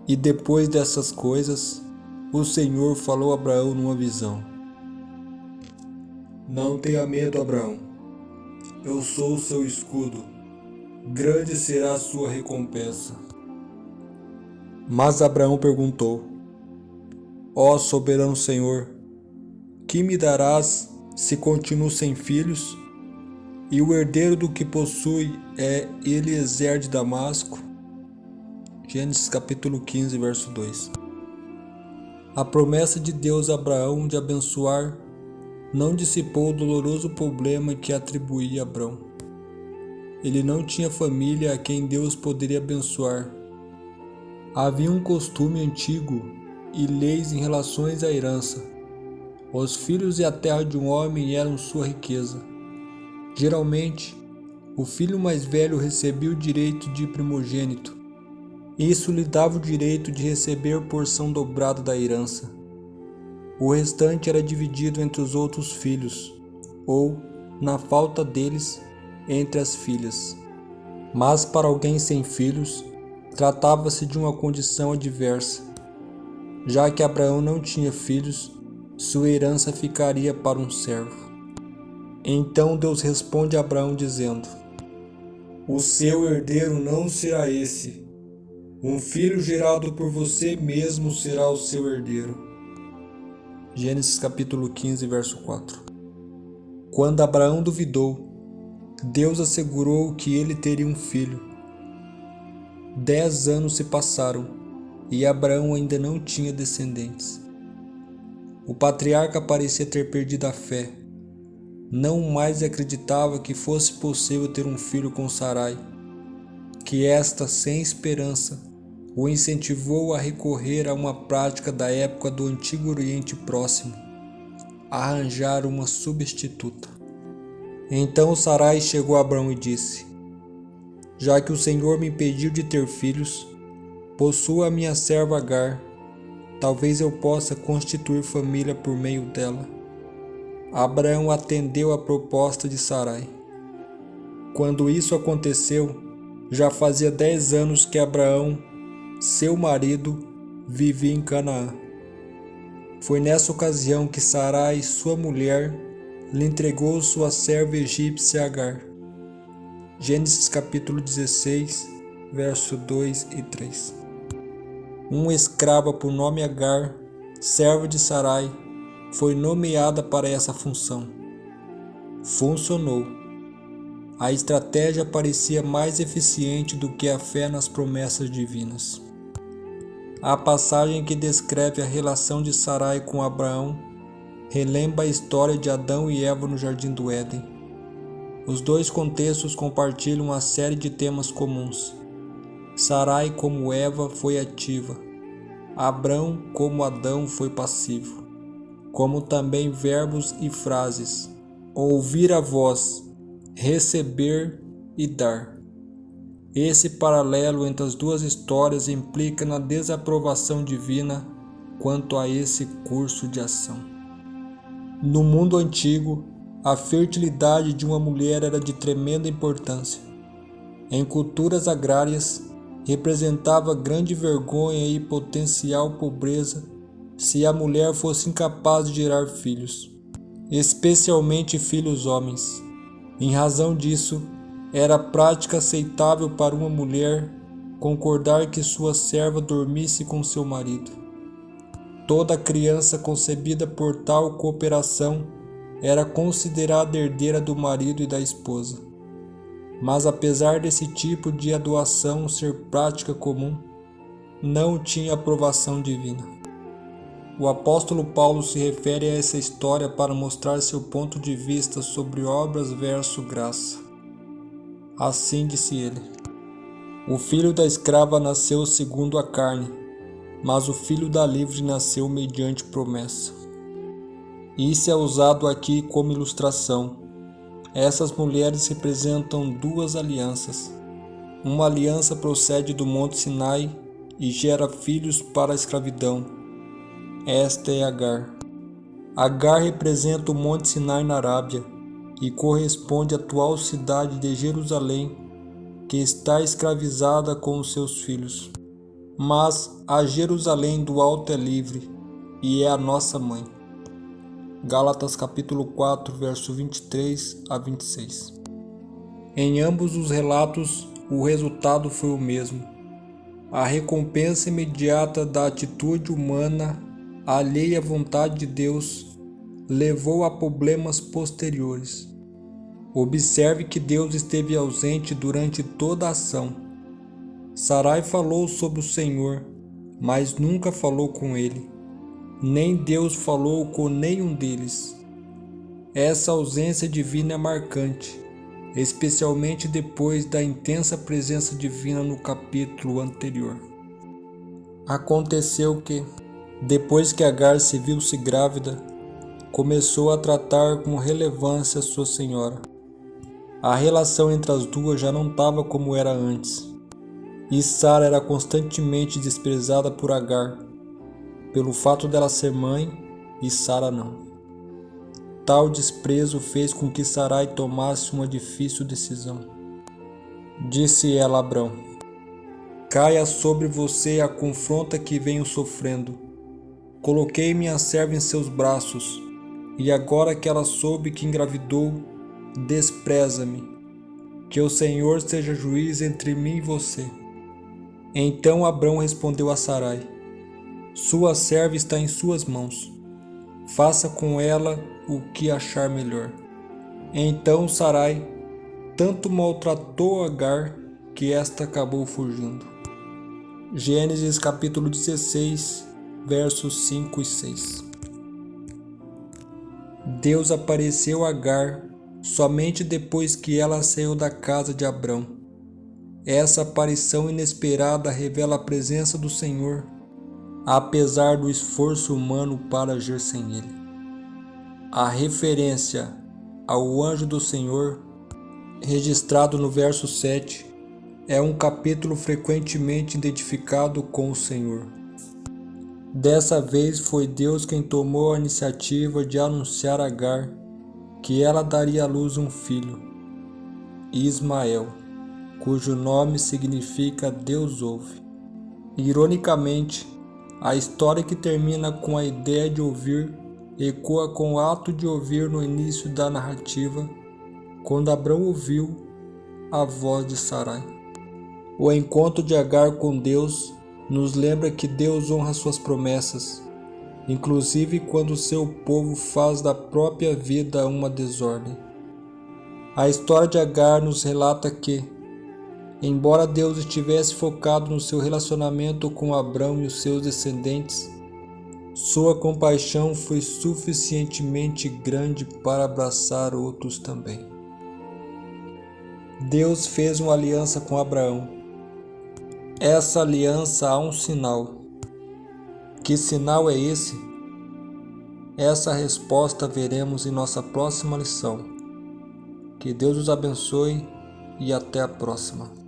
E depois dessas coisas, o Senhor falou a Abraão numa visão: Não tenha medo, Abraão. Eu sou o seu escudo. Grande será a sua recompensa. Mas Abraão perguntou: Ó soberano Senhor, que me darás se continuo sem filhos? E o herdeiro do que possui é Eliezer de Damasco? Gênesis capítulo 15, verso 2. A promessa de Deus a Abraão de abençoar não dissipou o doloroso problema que atribuía a Abraão. Ele não tinha família a quem Deus poderia abençoar. Havia um costume antigo e leis em relação à herança. Os filhos e a terra de um homem eram sua riqueza. Geralmente, o filho mais velho recebia o direito de primogênito. Isso lhe dava o direito de receber porção dobrada da herança. O restante era dividido entre os outros filhos, ou, na falta deles, entre as filhas. Mas para alguém sem filhos, tratava-se de uma condição adversa. Já que Abraão não tinha filhos, sua herança ficaria para um servo. Então Deus responde a Abraão dizendo: O seu herdeiro não será esse. Um filho gerado por você mesmo será o seu herdeiro. Gênesis capítulo 15, verso 4. Quando Abraão duvidou, Deus assegurou que ele teria um filho. 10 anos se passaram e Abraão ainda não tinha descendentes. O patriarca parecia ter perdido a fé. Não mais acreditava que fosse possível ter um filho com Sarai, que esta, sem esperança, o incentivou a recorrer a uma prática da época do Antigo Oriente Próximo, arranjar uma substituta. Então Sarai chegou a Abraão e disse: Já que o Senhor me impediu de ter filhos, possua a minha serva Agar. Talvez eu possa constituir família por meio dela. Abraão atendeu à proposta de Sarai. Quando isso aconteceu, já fazia 10 anos que Abraão, seu marido, vivia em Canaã. Foi nessa ocasião que Sarai, sua mulher, lhe entregou sua serva egípcia Agar. Gênesis capítulo 16, verso 2 e 3. Uma escrava por nome Agar, serva de Sarai, foi nomeada para essa função. Funcionou. A estratégia parecia mais eficiente do que a fé nas promessas divinas. A passagem que descreve a relação de Sarai com Abraão relembra a história de Adão e Eva no Jardim do Éden. Os dois contextos compartilham uma série de temas comuns. Sarai, como Eva, foi ativa. Abrão, como Adão, foi passivo. Como também verbos e frases: ouvir a voz, receber e dar. Esse paralelo entre as duas histórias implica na desaprovação divina quanto a esse curso de ação. No mundo antigo, a fertilidade de uma mulher era de tremenda importância. Em culturas agrárias, representava grande vergonha e potencial pobreza se a mulher fosse incapaz de gerar filhos, especialmente filhos homens. Em razão disso, era prática aceitável para uma mulher concordar que sua serva dormisse com seu marido. Toda criança concebida por tal cooperação era considerada herdeira do marido e da esposa. Mas apesar desse tipo de adoção ser prática comum, não tinha aprovação divina. O apóstolo Paulo se refere a essa história para mostrar seu ponto de vista sobre obras versus graça. Assim disse ele: O filho da escrava nasceu segundo a carne, mas o filho da livre nasceu mediante promessa. Isso é usado aqui como ilustração. Essas mulheres representam duas alianças. Uma aliança procede do Monte Sinai e gera filhos para a escravidão. Esta é Agar. Agar representa o Monte Sinai na Arábia e corresponde à atual cidade de Jerusalém, que está escravizada com os seus filhos. mas a Jerusalém do alto é livre e é a nossa mãe. Gálatas capítulo 4, verso 23 a 26. Em ambos os relatos, o resultado foi o mesmo. A recompensa imediata da atitude humana, alheia à vontade de Deus, levou a problemas posteriores. Observe que Deus esteve ausente durante toda a ação. Sarai falou sobre o Senhor, mas nunca falou com ele. Nem Deus falou com nenhum deles. Essa ausência divina é marcante, especialmente depois da intensa presença divina no capítulo anterior. Aconteceu que, depois que Agar se viu-se grávida, começou a tratar com relevância sua senhora. A relação entre as duas já não estava como era antes, e Sara era constantemente desprezada por Agar, pelo fato dela ser mãe e Sara não. Tal desprezo fez com que Sarai tomasse uma difícil decisão. Disse ela a Abrão: caia sobre você a confronta que venho sofrendo. Coloquei minha serva em seus braços, e agora que ela soube que engravidou, despreza-me. Que o Senhor seja juiz entre mim e você. Então Abrão respondeu a Sarai: sua serva está em suas mãos. Faça com ela o que achar melhor. Então Sarai tanto maltratou Agar que esta acabou fugindo. Gênesis capítulo 16, versos 5 e 6. Deus apareceu a Agar somente depois que ela saiu da casa de Abrão. Essa aparição inesperada revela a presença do Senhor, apesar do esforço humano para agir sem ele. A referência ao anjo do Senhor, registrado no verso 7, é um capítulo frequentemente identificado com o Senhor. Dessa vez foi Deus quem tomou a iniciativa de anunciar a Agar que ela daria à luz um filho, Ismael, cujo nome significa Deus ouve. Ironicamente, a história que termina com a ideia de ouvir ecoa com o ato de ouvir no início da narrativa, quando Abrão ouviu a voz de Sarai. O encontro de Agar com Deus nos lembra que Deus honra suas promessas, inclusive quando seu povo faz da própria vida uma desordem. A história de Agar nos relata que, embora Deus estivesse focado no seu relacionamento com Abrão e os seus descendentes, sua compaixão foi suficientemente grande para abraçar outros também. Deus fez uma aliança com Abraão. Essa aliança há um sinal. Que sinal é esse? Essa resposta veremos em nossa próxima lição. Que Deus os abençoe e até a próxima.